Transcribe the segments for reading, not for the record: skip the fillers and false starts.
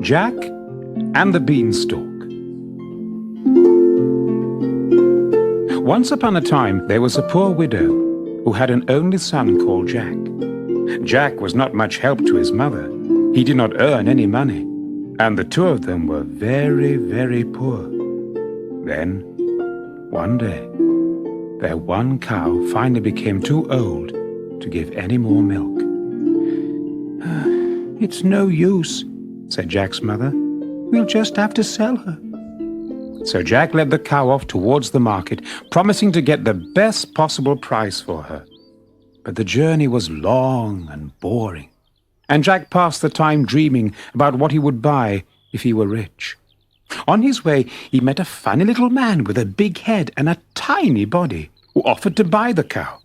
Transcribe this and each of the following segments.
Jack and the Beanstalk. Once upon a time, there was a poor widow who had an only son called Jack. Jack was not much help to his mother. He did not earn any money, and the two of them were very, very poor. Then, one day, their one cow finally became too old to give any more milk. "It's no use," said Jack's mother. "We'll just have to sell her." So Jack led the cow off towards the market, promising to get the best possible price for her. But the journey was long and boring, and Jack passed the time dreaming about what he would buy if he were rich. On his way, he met a funny little man with a big head and a tiny body who offered to buy the cow.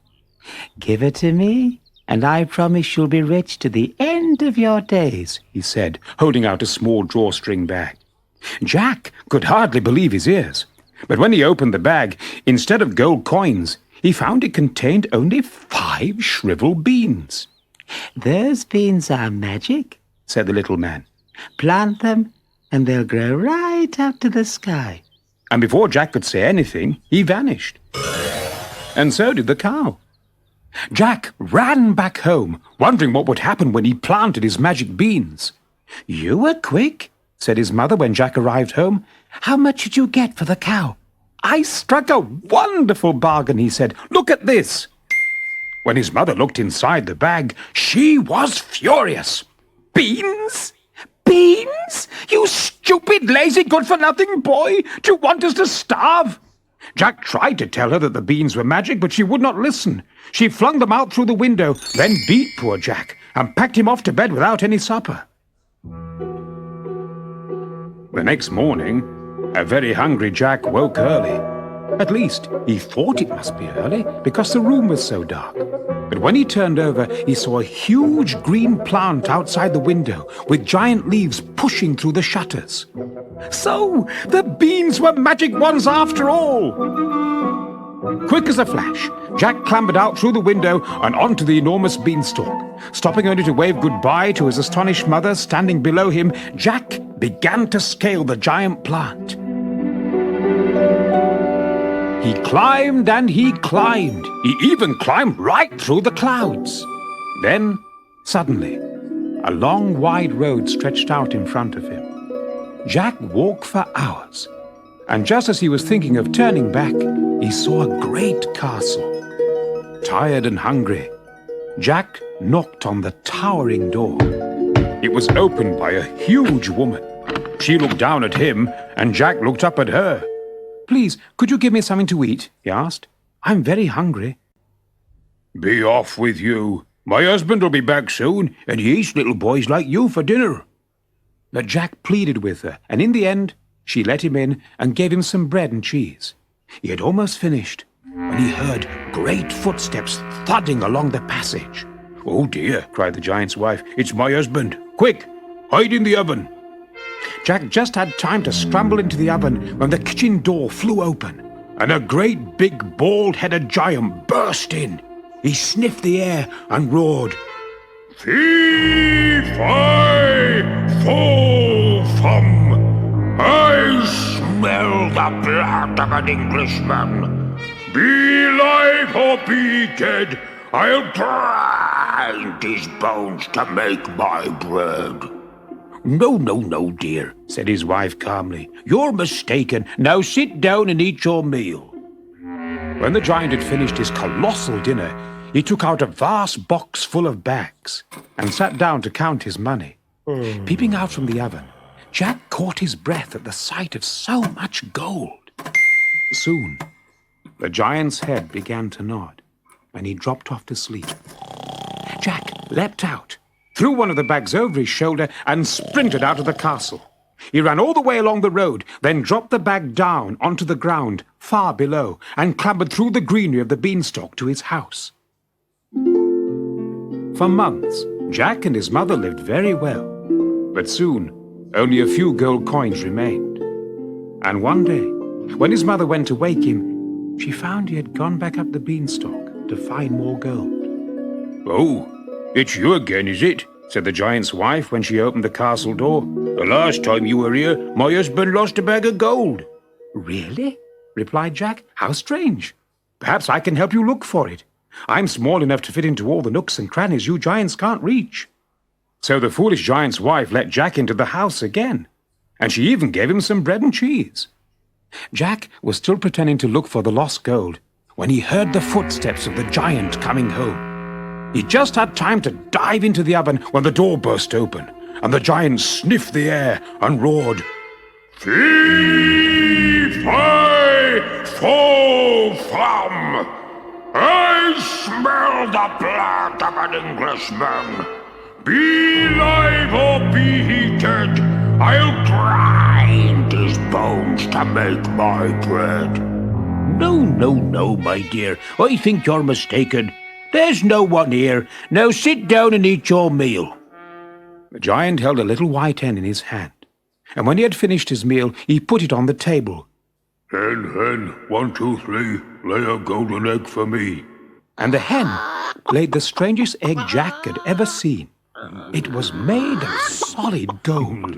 "Give it to me, and I promise you'll be rich to the end of your days," he said, holding out a small drawstring bag. Jack could hardly believe his ears. But when he opened the bag, instead of gold coins, he found it contained only 5 shriveled beans. "Those beans are magic," said the little man. "Plant them, and they'll grow right up to the sky." And before Jack could say anything, he vanished. And so did the cow. Jack ran back home, wondering what would happen when he planted his magic beans. "You were quick," said his mother when Jack arrived home. "How much did you get for the cow?" "I struck a wonderful bargain," he said. "Look at this." When his mother looked inside the bag, she was furious. "Beans? Beans? You stupid, lazy, good-for-nothing boy! Do you want us to starve?" Jack tried to tell her that the beans were magic, but she would not listen. She flung them out through the window, then beat poor Jack and packed him off to bed without any supper. The next morning, a very hungry Jack woke early. At least, he thought it must be early because the room was so dark. But when he turned over, he saw a huge green plant outside the window with giant leaves pushing through the shutters. So, the beans were magic ones after all! Quick as a flash, Jack clambered out through the window and onto the enormous beanstalk. Stopping only to wave goodbye to his astonished mother standing below him, Jack began to scale the giant plant. He climbed and he climbed. He even climbed right through the clouds. Then, suddenly, a long, wide road stretched out in front of him. Jack walked for hours, and just as he was thinking of turning back, he saw a great castle. Tired and hungry, Jack knocked on the towering door. It was opened by a huge woman. She looked down at him, and Jack looked up at her. "Please, could you give me something to eat?" he asked. "I'm very hungry." "Be off with you. My husband will be back soon, and he eats little boys like you for dinner." But Jack pleaded with her, and in the end, she let him in and gave him some bread and cheese. He had almost finished when he heard great footsteps thudding along the passage. "Oh dear," cried the giant's wife, "it's my husband. Quick, hide in the oven." Jack just had time to scramble into the oven when the kitchen door flew open, and a great big bald-headed giant burst in. He sniffed the air and roared, "Fee, fi, fo, fum! I smell the blood of an Englishman. Be alive or be dead, I'll grind his bones to make my bread." "No, no, no, dear," said his wife calmly. "You're mistaken. Now sit down and eat your meal." When the giant had finished his colossal dinner, he took out a vast box full of bags and sat down to count his money. Peeping out from the oven, Jack caught his breath at the sight of so much gold. Soon, the giant's head began to nod, and he dropped off to sleep. Jack leapt out, threw one of the bags over his shoulder, and sprinted out of the castle. He ran all the way along the road, then dropped the bag down onto the ground far below, and clambered through the greenery of the beanstalk to his house. For months, Jack and his mother lived very well, but soon only a few gold coins remained. And one day, when his mother went to wake him, she found he had gone back up the beanstalk to find more gold. "Oh, it's you again, is it?" said the giant's wife when she opened the castle door. The last time you were here, my husband lost a bag of gold. Really? Replied Jack. How strange. Perhaps I can help you look for it. I'm small enough to fit into all the nooks and crannies you giants can't reach. So the foolish giant's wife let Jack into the house again, and she even gave him some bread and cheese. Jack was still pretending to look for the lost gold when he heard the footsteps of the giant coming home. He just had time to dive into the oven when the door burst open, and the giant sniffed the air and roared, Fee-fi-fo-fum! I smell the blood of an Englishman. Be live or be heated, I'll grind his bones to make my bread. No, my dear. I think you're mistaken. There's no one here. Now sit down and eat your meal. The giant held a little white hen in his hand, and when he had finished his meal, he put it on the table. Hen, 1, 2, 3, lay a golden egg for me. And the hen laid the strangest egg Jack had ever seen. It was made of solid gold.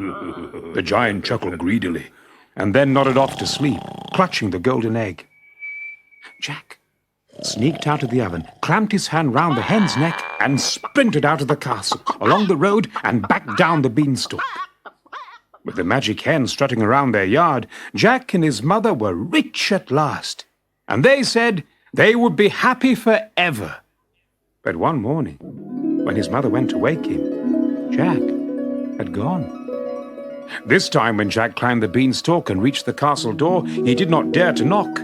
The giant chuckled greedily, and then nodded off to sleep, clutching the golden egg. Jack sneaked out of the oven, clamped his hand round the hen's neck, and sprinted out of the castle, along the road, and back down the beanstalk. With the magic hen strutting around their yard, Jack and his mother were rich at last, and they said they would be happy forever. But one morning, when his mother went to wake him, Jack had gone. This time when Jack climbed the beanstalk and reached the castle door, he did not dare to knock,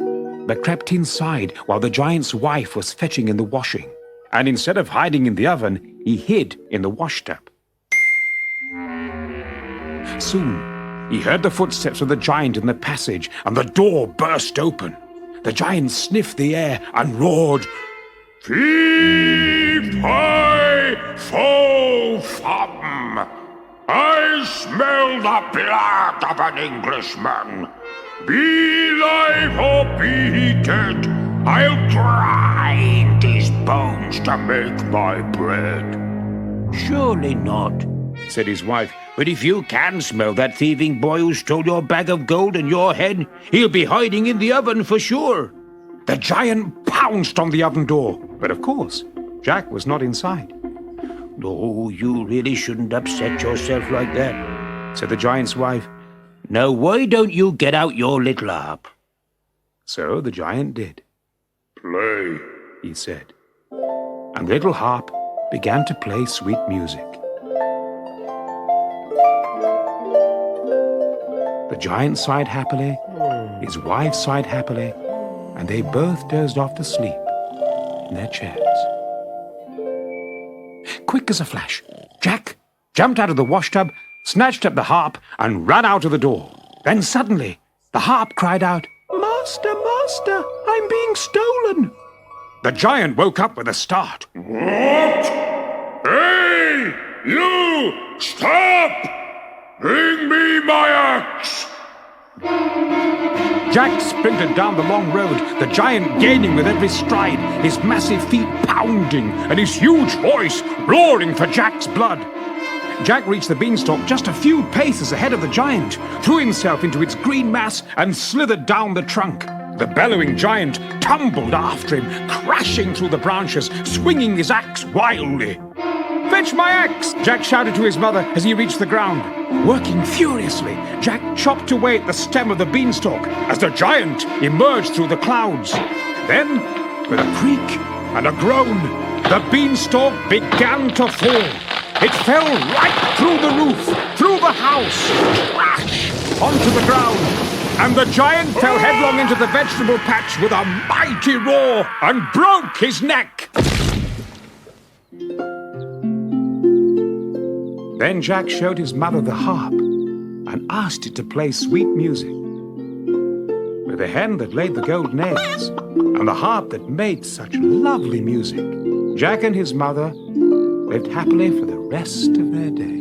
but crept inside while the giant's wife was fetching in the washing. And instead of hiding in the oven, he hid in the washtub. Soon, he heard the footsteps of the giant in the passage, and the door burst open. The giant sniffed the air and roared, Fee-fi-fo-fum! I smell the blood of an Englishman. Be live or be heated, I'll grind his bones to make my bread. Surely not, said his wife. But if you can smell that thieving boy who stole your bag of gold and your hen, he'll be hiding in the oven for sure. The giant pounced on the oven door, but of course, Jack was not inside. Oh, you really shouldn't upset yourself like that, said the giant's wife. Now why don't you get out your little harp? So the giant did. Play, he said, and the little harp began to play sweet music. The giant sighed happily, his wife sighed happily, and they both dozed off to sleep in their chairs. Quick as a flash, Jack jumped out of the washtub, snatched up the harp, and ran out of the door. Then suddenly, the harp cried out, Master, Master, I'm being stolen! The giant woke up with a start. What? Hey, you! Stop! Bring me my axe! Jack sprinted down the long road, the giant gaining with every stride, his massive feet pounding and his huge voice roaring for Jack's blood. Jack reached the beanstalk just a few paces ahead of the giant, threw himself into its green mass and slithered down the trunk. The bellowing giant tumbled after him, crashing through the branches, swinging his axe wildly. Fetch my axe! Jack shouted to his mother as he reached the ground. Working furiously, Jack chopped away at the stem of the beanstalk as the giant emerged through the clouds. Then, with a creak and a groan, the beanstalk began to fall. It fell right through the roof, through the house, crash onto the ground, and the giant fell headlong into the vegetable patch with a mighty roar and broke his neck. Then Jack showed his mother the harp and asked it to play sweet music. With the hen that laid the golden eggs and the harp that made such lovely music, Jack and his mother lived happily for the rest of their days.